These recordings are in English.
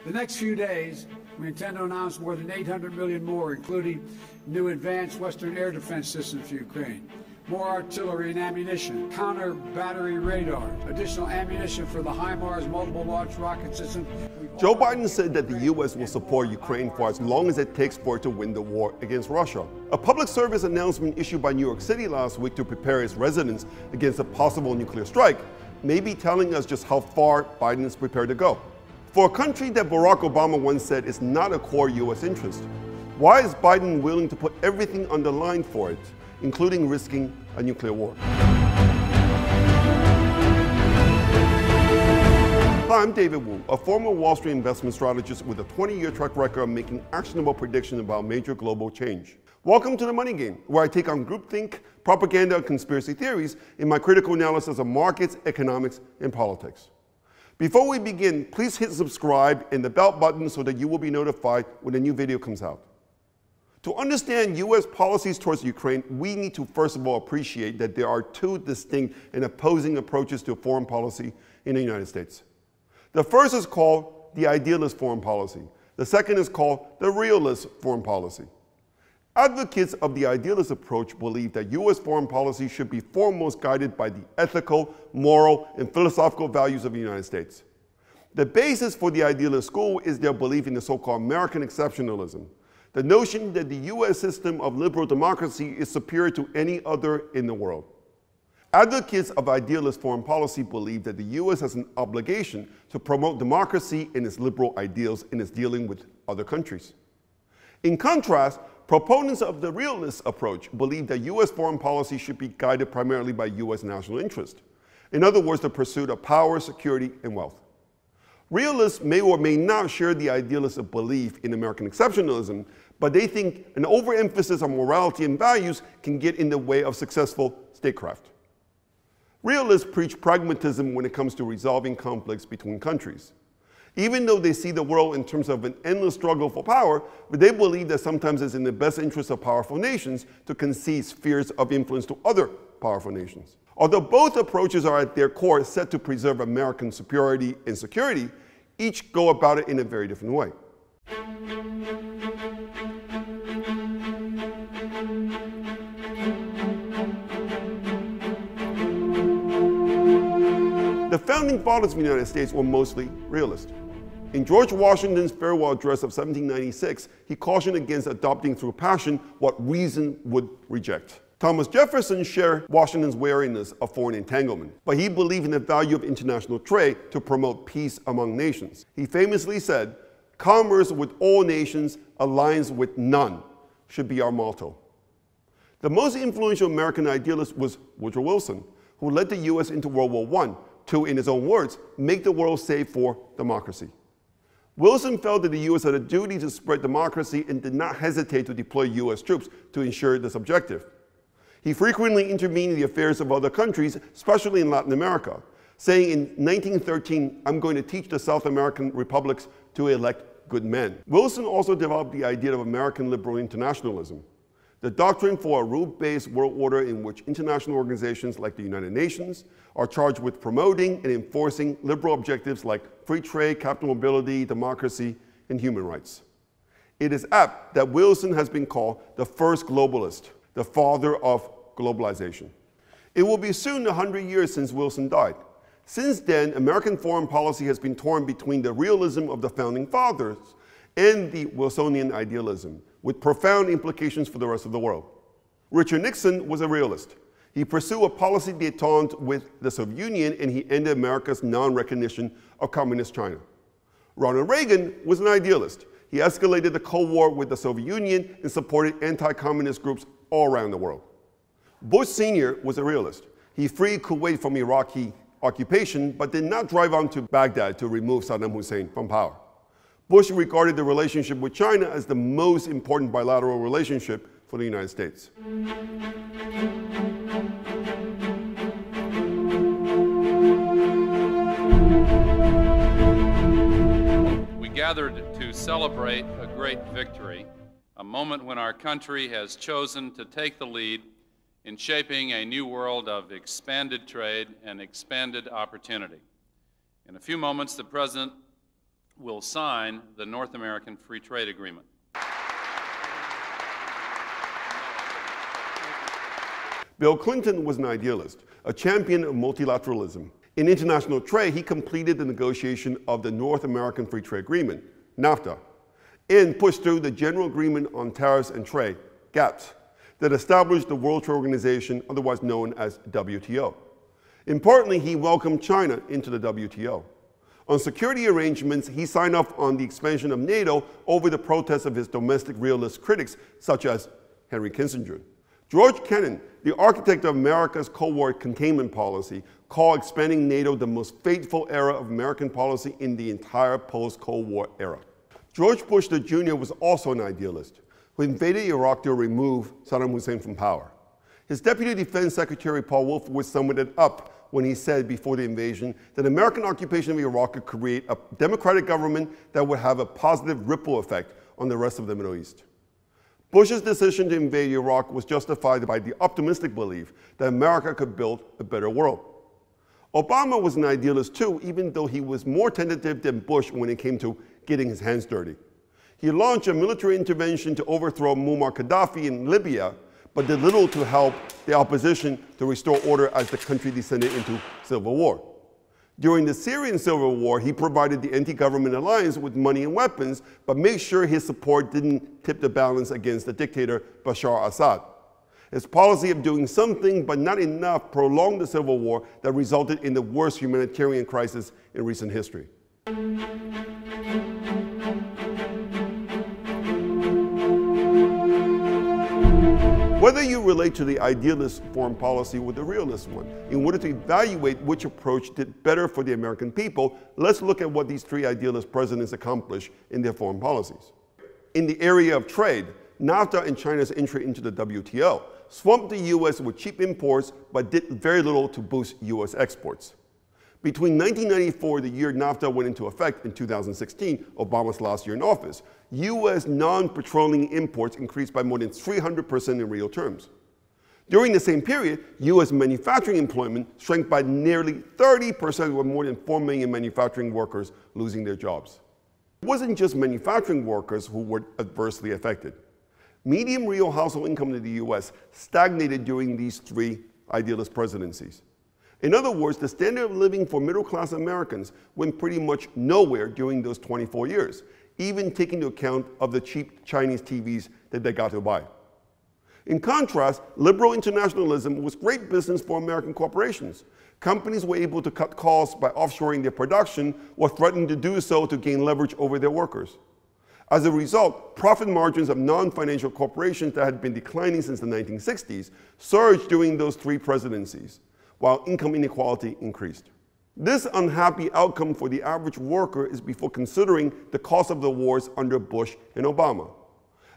The next few days, we intend to announce more than $800 million more, including new advanced Western air defense systems for Ukraine, more artillery and ammunition, counter-battery radar, additional ammunition for the HIMARS multiple launch rocket system. Joe Biden said that the U.S. will support Ukraine for as long as it takes for it to win the war against Russia. A public service announcement issued by New York City last week to prepare its residents against a possible nuclear strike may be telling us just how far Biden is prepared to go. For a country that Barack Obama once said is not a core U.S. interest, why is Biden willing to put everything on the line for it, including risking a nuclear war? Hi, I'm David Wu, a former Wall Street investment strategist with a 20-year track record of making actionable predictions about major global change. Welcome to The Money Game, where I take on groupthink, propaganda, and conspiracy theories in my critical analysis of markets, economics, and politics. Before we begin, please hit subscribe and the bell button so that you will be notified when a new video comes out. To understand U.S. policies towards Ukraine, we need to first of all appreciate that there are two distinct and opposing approaches to foreign policy in the United States. The first is called the idealist foreign policy. The second is called the realist foreign policy. Advocates of the idealist approach believe that U.S. foreign policy should be foremost guided by the ethical, moral, and philosophical values of the United States. The basis for the idealist school is their belief in the so-called American exceptionalism, the notion that the U.S. system of liberal democracy is superior to any other in the world. Advocates of idealist foreign policy believe that the U.S. has an obligation to promote democracy and its liberal ideals in its dealing with other countries. In contrast, proponents of the realist approach believe that U.S. foreign policy should be guided primarily by U.S. national interest. In other words, the pursuit of power, security, and wealth. Realists may or may not share the idealist belief in American exceptionalism, but they think an overemphasis on morality and values can get in the way of successful statecraft. Realists preach pragmatism when it comes to resolving conflicts between countries. Even though they see the world in terms of an endless struggle for power, but they believe that sometimes it's in the best interest of powerful nations to concede spheres of influence to other powerful nations. Although both approaches are at their core set to preserve American superiority and security, each go about it in a very different way. The founding fathers of the United States were mostly realist. In George Washington's farewell address of 1796, he cautioned against adopting through passion what reason would reject. Thomas Jefferson shared Washington's wariness of foreign entanglement, but he believed in the value of international trade to promote peace among nations. He famously said, "Commerce with all nations, alliance with none should be our motto." The most influential American idealist was Woodrow Wilson, who led the U.S. into World War I to, in his own words, make the world safe for democracy. Wilson felt that the U.S. had a duty to spread democracy and did not hesitate to deploy U.S. troops to ensure this objective. He frequently intervened in the affairs of other countries, especially in Latin America, saying in 1913, "I'm going to teach the South American republics to elect good men." Wilson also developed the idea of American liberal internationalism, the doctrine for a rule-based world order in which international organizations like the United Nations are charged with promoting and enforcing liberal objectives like free trade, capital mobility, democracy, and human rights. It is apt that Wilson has been called the first globalist, the father of globalization. It will be soon 100 years since Wilson died. Since then, American foreign policy has been torn between the realism of the founding fathers and the Wilsonian idealism, with profound implications for the rest of the world. Richard Nixon was a realist. He pursued a policy détente with the Soviet Union, and he ended America's non-recognition of communist China. Ronald Reagan was an idealist. He escalated the Cold War with the Soviet Union and supported anti-communist groups all around the world. Bush Sr. was a realist. He freed Kuwait from Iraqi occupation, but did not drive on to Baghdad to remove Saddam Hussein from power. Bush regarded the relationship with China as the most important bilateral relationship for the United States. We gathered to celebrate a great victory, a moment when our country has chosen to take the lead in shaping a new world of expanded trade and expanded opportunity. In a few moments, the President will sign the North American Free Trade Agreement. Bill Clinton was an idealist, a champion of multilateralism. In international trade, he completed the negotiation of the North American Free Trade Agreement, NAFTA, and pushed through the General Agreement on Tariffs and Trade, GATT, that established the World Trade Organization, otherwise known as WTO. Importantly, he welcomed China into the WTO. On security arrangements, he signed off on the expansion of NATO over the protests of his domestic realist critics, such as Henry Kissinger. George Kennan, the architect of America's Cold War containment policy, called expanding NATO the most fateful era of American policy in the entire post-Cold War era. George Bush Jr. was also an idealist, who invaded Iraq to remove Saddam Hussein from power. His Deputy Defense Secretary Paul Wolfowitz summed it up when he said before the invasion that American occupation of Iraq could create a democratic government that would have a positive ripple effect on the rest of the Middle East. Bush's decision to invade Iraq was justified by the optimistic belief that America could build a better world. Obama was an idealist too, even though he was more tentative than Bush when it came to getting his hands dirty. He launched a military intervention to overthrow Muammar Gaddafi in Libya, but did little to help the opposition to restore order as the country descended into civil war. During the Syrian civil war, he provided the anti-government alliance with money and weapons, but made sure his support didn't tip the balance against the dictator Bashar Assad. His policy of doing something but not enough prolonged the civil war that resulted in the worst humanitarian crisis in recent history. Whether you relate to the idealist foreign policy or the realist one, in order to evaluate which approach did better for the American people, let's look at what these three idealist presidents accomplished in their foreign policies. In the area of trade, NAFTA and China's entry into the WTO swamped the U.S. with cheap imports but did very little to boost U.S. exports. Between 1994, the year NAFTA went into effect, in 2016, Obama's last year in office, U.S. non-petroleum imports increased by more than 300% in real terms. During the same period, U.S. manufacturing employment shrank by nearly 30%, with more than 4 million manufacturing workers losing their jobs. It wasn't just manufacturing workers who were adversely affected. Median real household income in the U.S. stagnated during these three idealist presidencies. In other words, the standard of living for middle-class Americans went pretty much nowhere during those 24 years, even taking into account of the cheap Chinese TVs that they got to buy. In contrast, liberal internationalism was great business for American corporations. Companies were able to cut costs by offshoring their production or threatening to do so to gain leverage over their workers. As a result, profit margins of non-financial corporations that had been declining since the 1960s surged during those three presidencies, while income inequality increased. This unhappy outcome for the average worker is before considering the cost of the wars under Bush and Obama.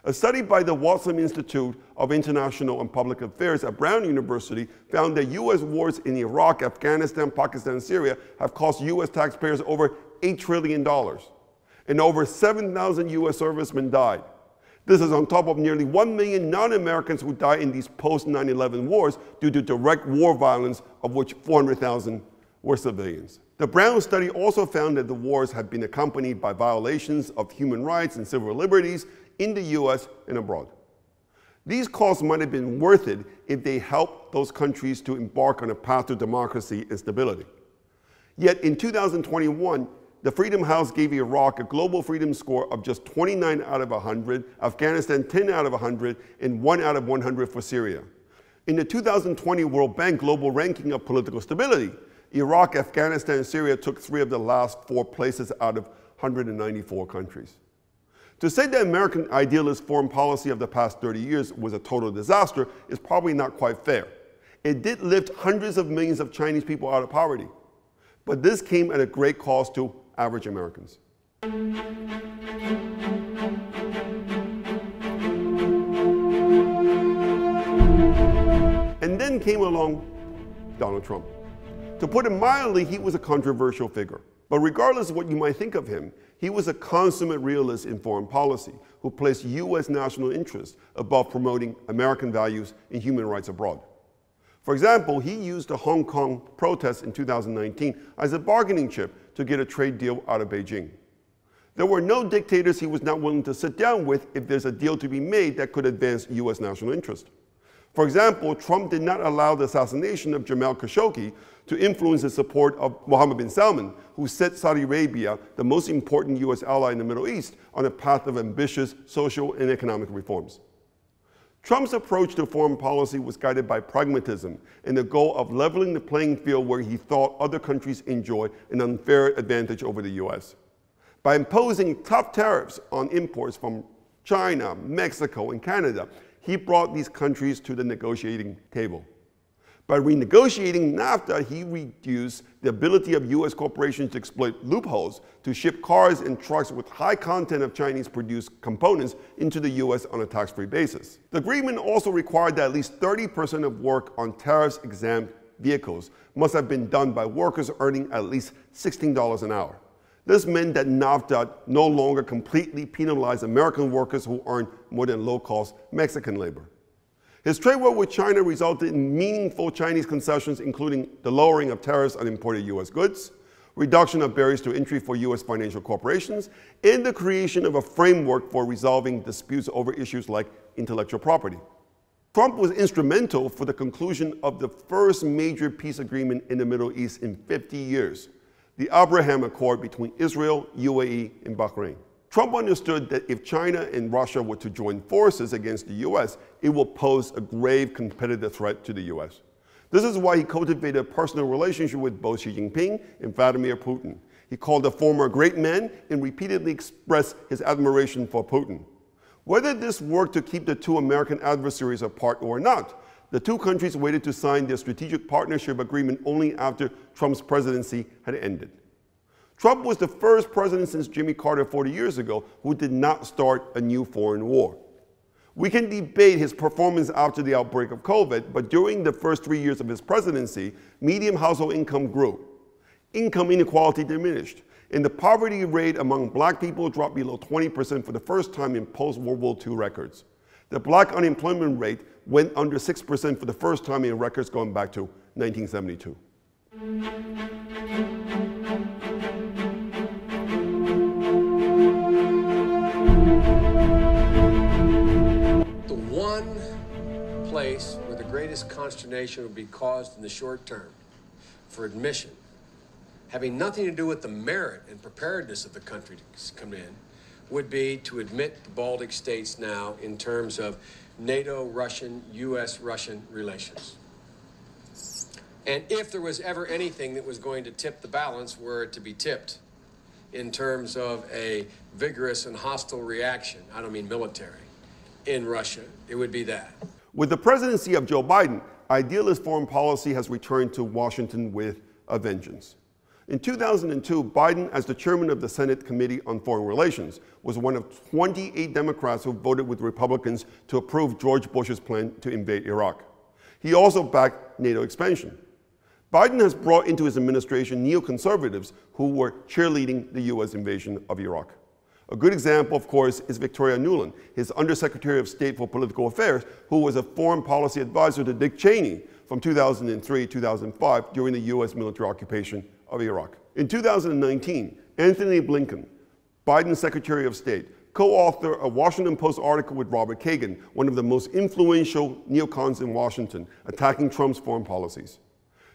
A study by the Watson Institute of International and Public Affairs at Brown University found that U.S. wars in Iraq, Afghanistan, Pakistan, and Syria have cost U.S. taxpayers over $8 trillion, and over 7,000 U.S. servicemen died. This is on top of nearly 1 million non-Americans who died in these post-9/11 wars due to direct war violence, of which 400,000 were civilians. The Brown study also found that the wars had been accompanied by violations of human rights and civil liberties in the U.S. and abroad. These costs might have been worth it if they helped those countries to embark on a path to democracy and stability. Yet in 2021, the Freedom House gave Iraq a global freedom score of just 29 out of 100, Afghanistan 10 out of 100, and 1 out of 100 for Syria. In the 2020 World Bank Global Ranking of Political Stability, Iraq, Afghanistan, and Syria took 3 of the last 4 places out of 194 countries. To say that American idealist foreign policy of the past 30 years was a total disaster is probably not quite fair. It did lift hundreds of millions of Chinese people out of poverty, but this came at a great cost to average Americans. And then came along Donald Trump. To put it mildly, he was a controversial figure. But regardless of what you might think of him, he was a consummate realist in foreign policy who placed U.S. national interests above promoting American values and human rights abroad. For example, he used the Hong Kong protests in 2019 as a bargaining chip to get a trade deal out of Beijing. There were no dictators he was not willing to sit down with if there's a deal to be made that could advance U.S. national interest. For example, Trump did not allow the assassination of Jamal Khashoggi to influence the support of Mohammed bin Salman, who set Saudi Arabia, the most important U.S. ally in the Middle East, on a path of ambitious social and economic reforms. Trump's approach to foreign policy was guided by pragmatism and the goal of leveling the playing field where he thought other countries enjoyed an unfair advantage over the U.S. By imposing tough tariffs on imports from China, Mexico, and Canada, he brought these countries to the negotiating table. By renegotiating NAFTA, he reduced the ability of U.S. corporations to exploit loopholes to ship cars and trucks with high content of Chinese-produced components into the U.S. on a tax-free basis. The agreement also required that at least 30% of work on tariffs-exempt vehicles must have been done by workers earning at least $16 an hour. This meant that NAFTA no longer completely penalized American workers who earned more than low-cost Mexican labor. His trade war with China resulted in meaningful Chinese concessions, including the lowering of tariffs on imported U.S. goods, reduction of barriers to entry for U.S. financial corporations, and the creation of a framework for resolving disputes over issues like intellectual property. Trump was instrumental for the conclusion of the first major peace agreement in the Middle East in 50 years, the Abraham Accord between Israel, UAE, and Bahrain. Trump understood that if China and Russia were to join forces against the U.S., it will pose a grave competitive threat to the U.S. This is why he cultivated a personal relationship with both Xi Jinping and Vladimir Putin. He called the former a great man and repeatedly expressed his admiration for Putin. Whether this worked to keep the two American adversaries apart or not, the two countries waited to sign their strategic partnership agreement only after Trump's presidency had ended. Trump was the first president since Jimmy Carter 40 years ago who did not start a new foreign war. We can debate his performance after the outbreak of COVID, but during the first 3 years of his presidency, median household income grew. Income inequality diminished, and the poverty rate among black people dropped below 20% for the first time in post-World War II records. The black unemployment rate went under 6% for the first time in records going back to 1972. Place where the greatest consternation would be caused in the short term for admission, having nothing to do with the merit and preparedness of the country to come in, would be to admit the Baltic states now in terms of NATO-Russian, U.S.-Russian relations. And if there was ever anything that was going to tip the balance, were it to be tipped in terms of a vigorous and hostile reaction, I don't mean military, in Russia, it would be that. With the presidency of Joe Biden, idealist foreign policy has returned to Washington with a vengeance. In 2002, Biden, as the chairman of the Senate Committee on Foreign Relations, was one of 28 Democrats who voted with Republicans to approve George Bush's plan to invade Iraq. He also backed NATO expansion. Biden has brought into his administration neoconservatives who were cheerleading the U.S. invasion of Iraq. A good example, of course, is Victoria Nuland, his Undersecretary of State for Political Affairs, who was a foreign policy advisor to Dick Cheney from 2003 to 2005 during the U.S. military occupation of Iraq. In 2019, Anthony Blinken, Biden's Secretary of State, co-authored a Washington Post article with Robert Kagan, one of the most influential neocons in Washington, attacking Trump's foreign policies.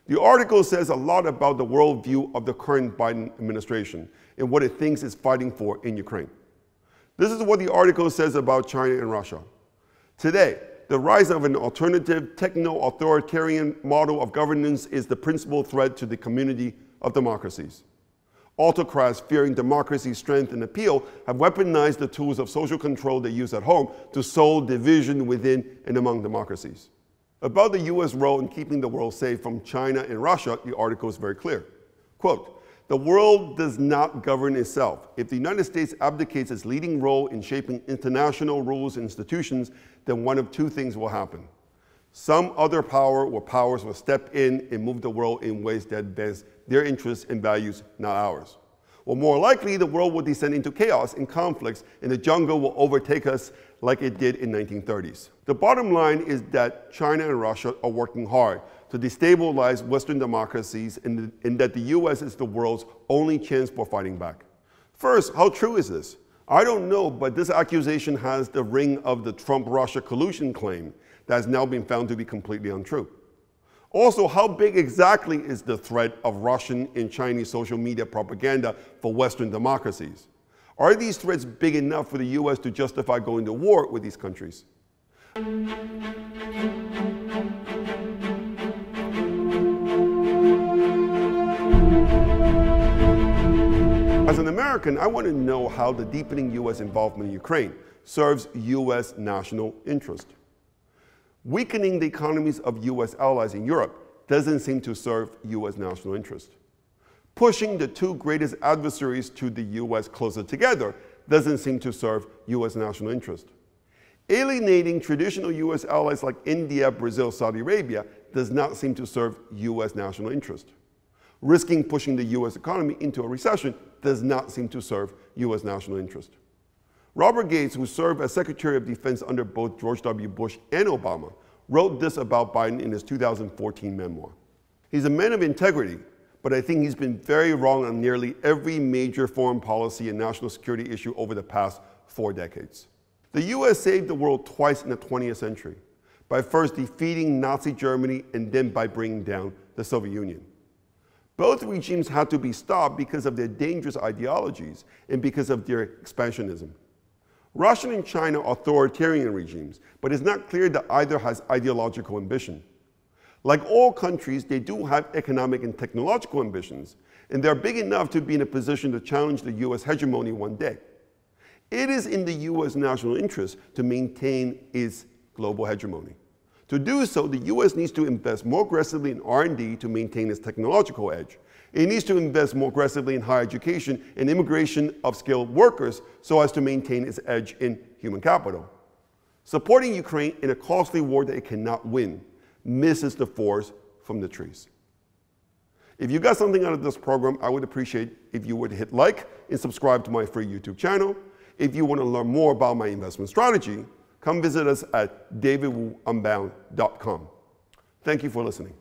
The article says a lot about the worldview of the current Biden administration and what it thinks it's fighting for in Ukraine. This is what the article says about China and Russia. Today, the rise of an alternative techno-authoritarian model of governance is the principal threat to the community of democracies. Autocrats fearing democracy's strength and appeal have weaponized the tools of social control they use at home to sow division within and among democracies. About the U.S. role in keeping the world safe from China and Russia, the article is very clear. Quote, "The world does not govern itself. If the United States abdicates its leading role in shaping international rules and institutions, then one of two things will happen. Some other power or powers will step in and move the world in ways that advance their interests and values, not ours. Or more likely, the world will descend into chaos and conflicts, and the jungle will overtake us like it did in the 1930s. The bottom line is that China and Russia are working hard to destabilize Western democracies and that the U.S. is the world's only chance for fighting back. First, how true is this? I don't know, but this accusation has the ring of the Trump-Russia collusion claim that has now been found to be completely untrue. Also, how big exactly is the threat of Russian and Chinese social media propaganda for Western democracies? Are these threats big enough for the US to justify going to war with these countries? As an American, I want to know how the deepening US involvement in Ukraine serves US national interest. Weakening the economies of US allies in Europe doesn't seem to serve US national interest. Pushing the two greatest adversaries to the US closer together doesn't seem to serve US national interest. Alienating traditional US allies like India, Brazil, Saudi Arabia does not seem to serve US national interest. Risking pushing the US economy into a recession does not seem to serve US national interest. Robert Gates, who served as Secretary of Defense under both George W. Bush and Obama, wrote this about Biden in his 2014 memoir. He's a man of integrity, but I think he's been very wrong on nearly every major foreign policy and national security issue over the past 4 decades. The US saved the world twice in the 20th century, by first defeating Nazi Germany and then by bringing down the Soviet Union. Both regimes had to be stopped because of their dangerous ideologies and because of their expansionism. Russian and China are authoritarian regimes, but it's not clear that either has ideological ambition. Like all countries, they do have economic and technological ambitions, and they're big enough to be in a position to challenge the US hegemony one day. It is in the US national interest to maintain its global hegemony. To do so, the US needs to invest more aggressively in R&D to maintain its technological edge. It needs to invest more aggressively in higher education and immigration of skilled workers so as to maintain its edge in human capital. Supporting Ukraine in a costly war that it cannot win misses the forest from the trees. If you got something out of this program, I would appreciate if you would hit like and subscribe to my free YouTube channel. If you want to learn more about my investment strategy, come visit us at davidwunbound.com. Thank you for listening.